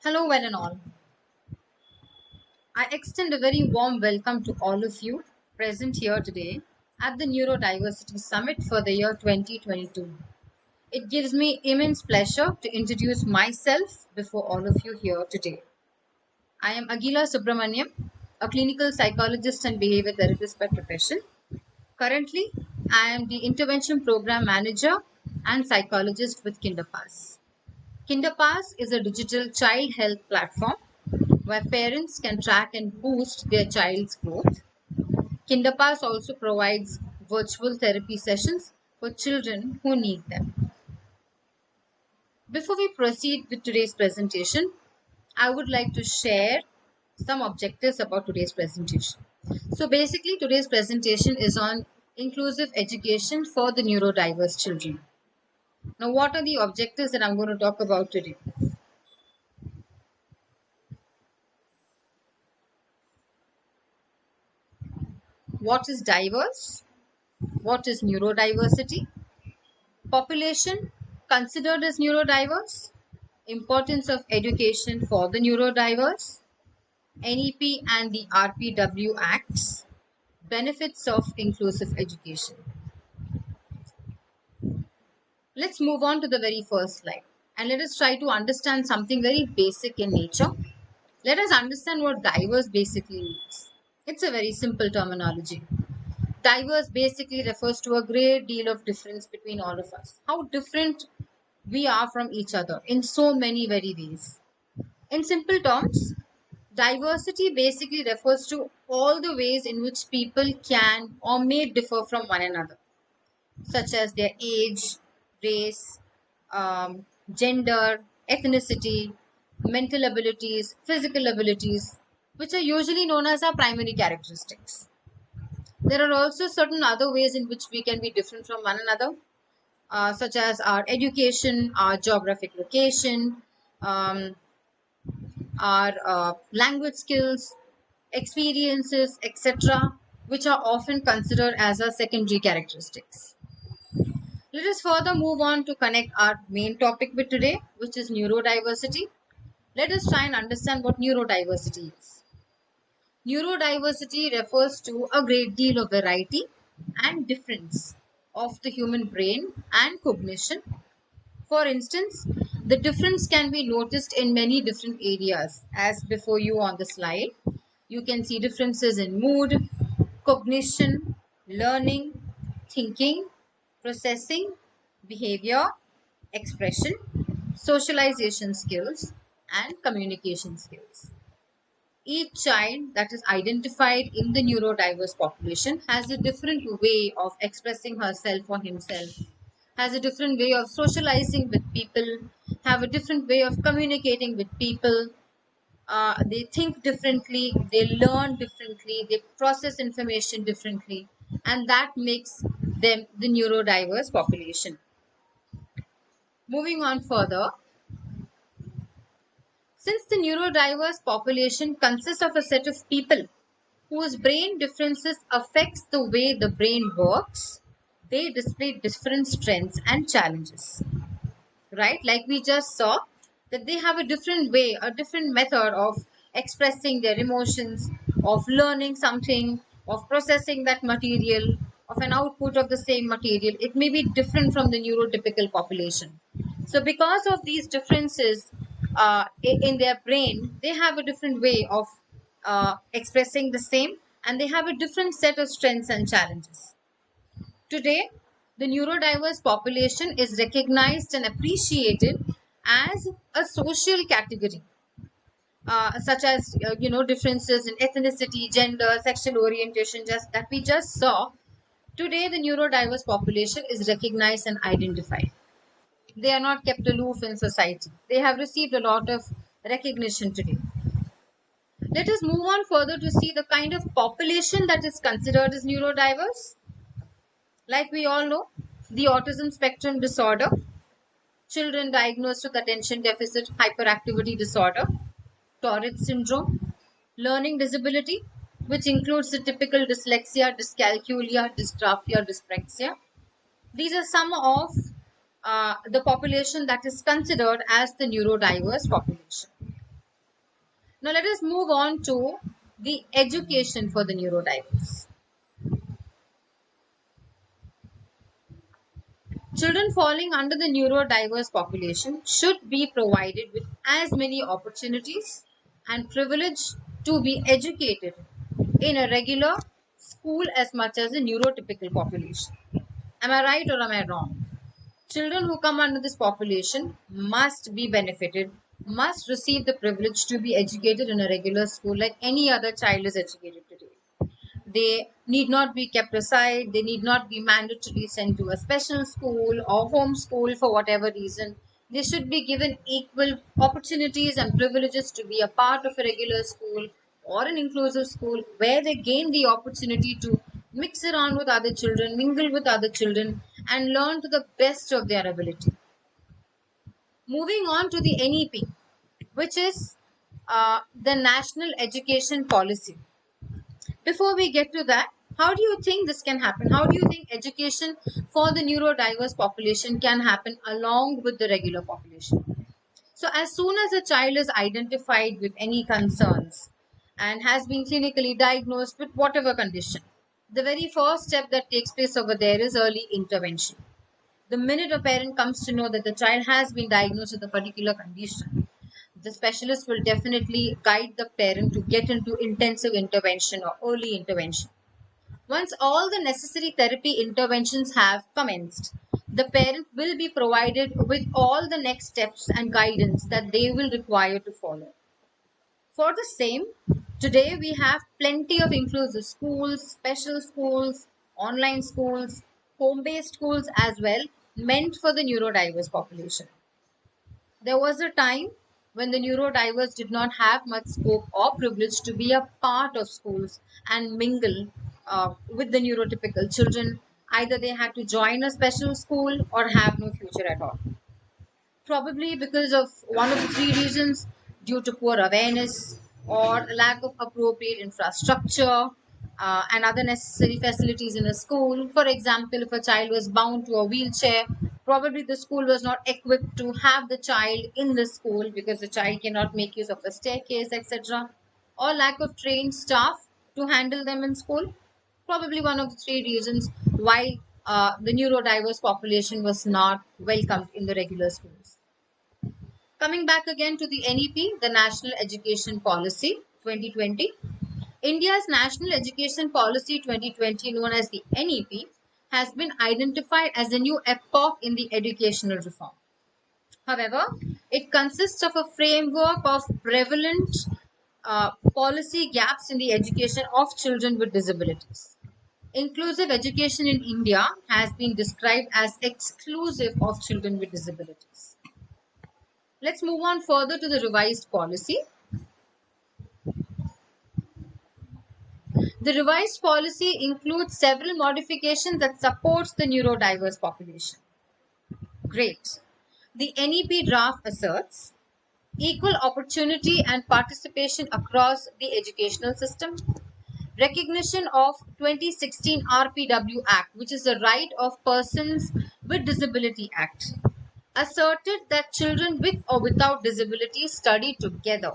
Hello, one and all. I extend a very warm welcome to all of you present here today at the Neurodiversity Summit for the year 2022. It gives me immense pleasure to introduce myself before all of you here today. I am Agila Subrahmaniam, a clinical psychologist and behavior therapist by profession. Currently, I am the intervention program manager and psychologist with KinderPass. KinderPass is a digital child health platform where parents can track and boost their child's growth. KinderPass also provides virtual therapy sessions for children who need them. Before we proceed with today's presentation, I would like to share some objectives about today's presentation. So basically, today's presentation is on inclusive education for the neurodiverse children. Now, what are the objectives that I'm going to talk about today? What is diverse? What is neurodiversity? Population considered as neurodiverse, importance of education for the neurodiverse, NEP and the RPW Acts, benefits of inclusive education. Let's move on to the very first slide and let us try to understand something very basic in nature. Let us understand what diverse basically means. It's a very simple terminology. Diverse basically refers to a great deal of difference between all of us. How different we are from each other in so many very ways. In simple terms, diversity basically refers to all the ways in which people can or may differ from one another, such as their age, race, gender, ethnicity, mental abilities, physical abilities, which are usually known as our primary characteristics. There are also certain other ways in which we can be different from one another, such as our education, our geographic location, um, our language skills, experiences, etc., which are often considered as our secondary characteristics. Let us further move on to connect our main topic with today, which is neurodiversity. Let us try and understand what neurodiversity is. Neurodiversity refers to a great deal of variety and difference of the human brain and cognition. For instance, the difference can be noticed in many different areas. As before you on the slide, you can see differences in mood, cognition, learning, thinking, processing, behavior, expression, socialization skills, and communication skills. Each child that is identified in the neurodiverse population has a different way of expressing herself or himself, has a different way of socializing with people, have a different way of communicating with people. They think differently, they learn differently, they process information differently, and that makes them the neurodiverse population. Moving on further, since the neurodiverse population consists of a set of people whose brain differences affects the way the brain works, they display different strengths and challenges. Right? Like we just saw, that they have a different way, a different method of expressing their emotions, of learning something, of processing that material, of an output of the same material. It may be different from the neurotypical population. So, because of these differences in their brain, they have a different way of expressing the same, and they have a different set of strengths and challenges. Today, the neurodiverse population is recognized and appreciated as a social category, such as differences in ethnicity, gender, sexual orientation, just that we just saw. Today, the neurodiverse population is recognized and identified. They are not kept aloof in society. They have received a lot of recognition today. Let us move on further to see the kind of population that is considered as neurodiverse. Like we all know, the autism spectrum disorder, children diagnosed with attention deficit hyperactivity disorder, Tourette syndrome, learning disability, which includes the typical dyslexia, dyscalculia, dysgraphia, dyspraxia. These are some of the population that is considered as the neurodiverse population. Now let us move on to the education for the neurodiverse. Children falling under the neurodiverse population should be provided with as many opportunities and privilege to be educated in a regular school as much as a neurotypical population. Am I right or am I wrong? Children who come under this population must be benefited, must receive the privilege to be educated in a regular school like any other child is educated today. They need not be kept aside. They need not be mandatorily sent to a special school or home school for whatever reason. They should be given equal opportunities and privileges to be a part of a regular school or an inclusive school where they gain the opportunity to mix around with other children, mingle with other children, and learn to the best of their ability. Moving on to the NEP, which is the National Education Policy. Before we get to that, how do you think this can happen? How do you think education for the neurodiverse population can happen along with the regular population? So, as soon as a child is identified with any concerns and has been clinically diagnosed with whatever condition, the very first step that takes place over there is early intervention. The minute a parent comes to know that the child has been diagnosed with a particular condition, the specialist will definitely guide the parent to get into intensive intervention or early intervention. Once all the necessary therapy interventions have commenced, the parent will be provided with all the next steps and guidance that they will require to follow. For the same, today we have plenty of inclusive schools, special schools, online schools, home-based schools as well, meant for the neurodiverse population. There was a time when the neurodiverse did not have much scope or privilege to be a part of schools and mingle with the neurotypical children. Either they had to join a special school or have no future at all. Probably because of one of the three reasons: due to poor awareness or lack of appropriate infrastructure and other necessary facilities in a school. For example, if a child was bound to a wheelchair, probably the school was not equipped to have the child in the school because the child cannot make use of a staircase, etc. Or lack of trained staff to handle them in school. Probably one of the three reasons why the neurodiverse population was not welcomed in the regular schools. Coming back again to the NEP, the National Education Policy 2020. India's National Education Policy 2020, known as the NEP, has been identified as a new epoch in the educational reform. However, it consists of a framework of prevalent policy gaps in the education of children with disabilities. Inclusive education in India has been described as exclusive of children with disabilities. Let's move on further to the revised policy. The revised policy includes several modifications that supports the neurodiverse population. Great. The NEP draft asserts equal opportunity and participation across the educational system, recognition of 2016 RPW Act, which is the Right of Persons with Disability Act, asserted that children with or without disabilities study together,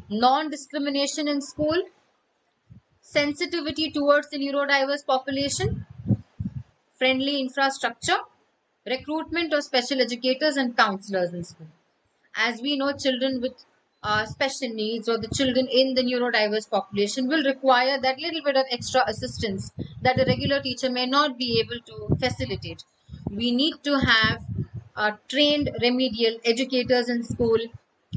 non-discrimination in school, sensitivity towards the neurodiverse population, friendly infrastructure, recruitment of special educators and counselors in school. As we know, children with special needs or the children in the neurodiverse population will require that little bit of extra assistance that a regular teacher may not be able to facilitate. We need to have trained remedial educators in school.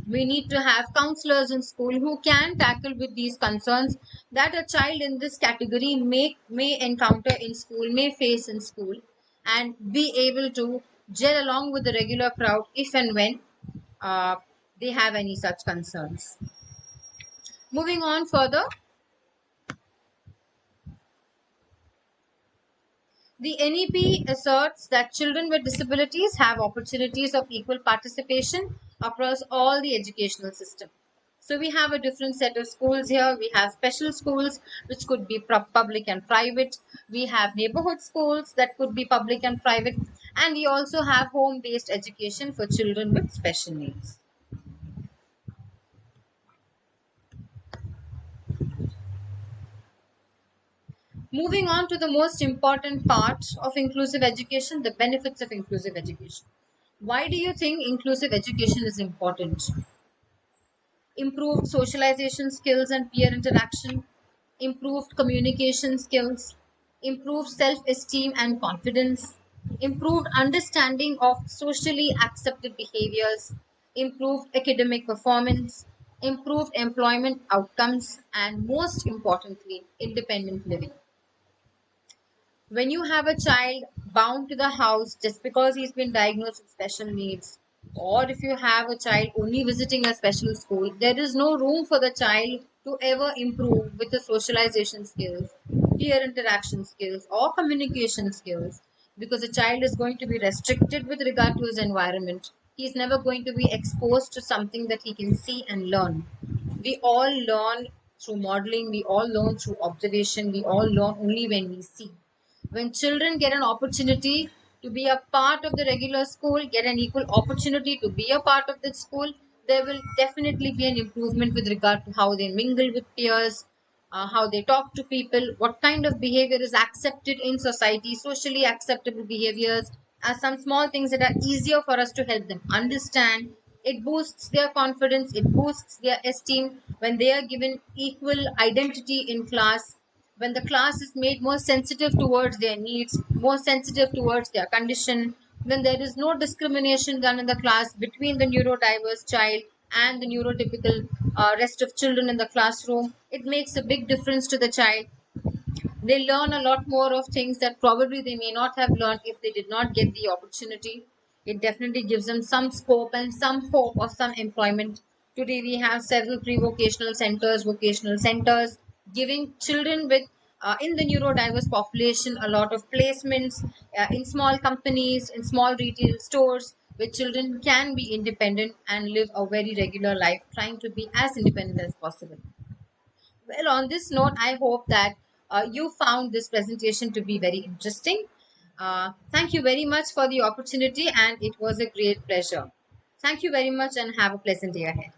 We need to have counselors in school who can tackle with these concerns that a child in this category may encounter in school, may face in school, and be able to gel along with the regular crowd if and when uh, they have any such concerns. Moving on further, the NEP asserts that children with disabilities have opportunities of equal participation across all the educational system. So we have a different set of schools here. We have special schools, which could be public and private. We have neighborhood schools that could be public and private. And we also have home-based education for children with special needs. Moving on to the most important part of inclusive education, the benefits of inclusive education. Why do you think inclusive education is important? Improved socialization skills and peer interaction, improved communication skills, improved self esteem and confidence, improved understanding of socially accepted behaviors, improved academic performance, improved employment outcomes, and most importantly, independent living. When you have a child bound to the house just because he's been diagnosed with special needs, or if you have a child only visiting a special school, there is no room for the child to ever improve with the socialization skills, peer interaction skills, or communication skills, because the child is going to be restricted with regard to his environment. He's never going to be exposed to something that he can see and learn. We all learn through modeling, we all learn through observation, we all learn only when we see. When children get an opportunity to be a part of the regular school, get an equal opportunity to be a part of the school, there will definitely be an improvement with regard to how they mingle with peers, how they talk to people, what kind of behavior is accepted in society, socially acceptable behaviors, are some small things that are easier for us to help them understand. It boosts their confidence, it boosts their esteem when they are given equal identity in class, when the class is made more sensitive towards their needs, more sensitive towards their condition, when there is no discrimination done in the class between the neurodiverse child and the neurotypical rest of children in the classroom, it makes a big difference to the child. They learn a lot more of things that probably they may not have learned if they did not get the opportunity. It definitely gives them some scope and some hope of some employment. Today we have several pre-vocational centers, vocational centers, giving children with in the neurodiverse population a lot of placements in small companies, in small retail stores, where children can be independent and live a very regular life, trying to be as independent as possible. Well, on this note, I hope that you found this presentation to be very interesting. Thank you very much for the opportunity, and it was a great pleasure. Thank you very much, and have a pleasant day ahead.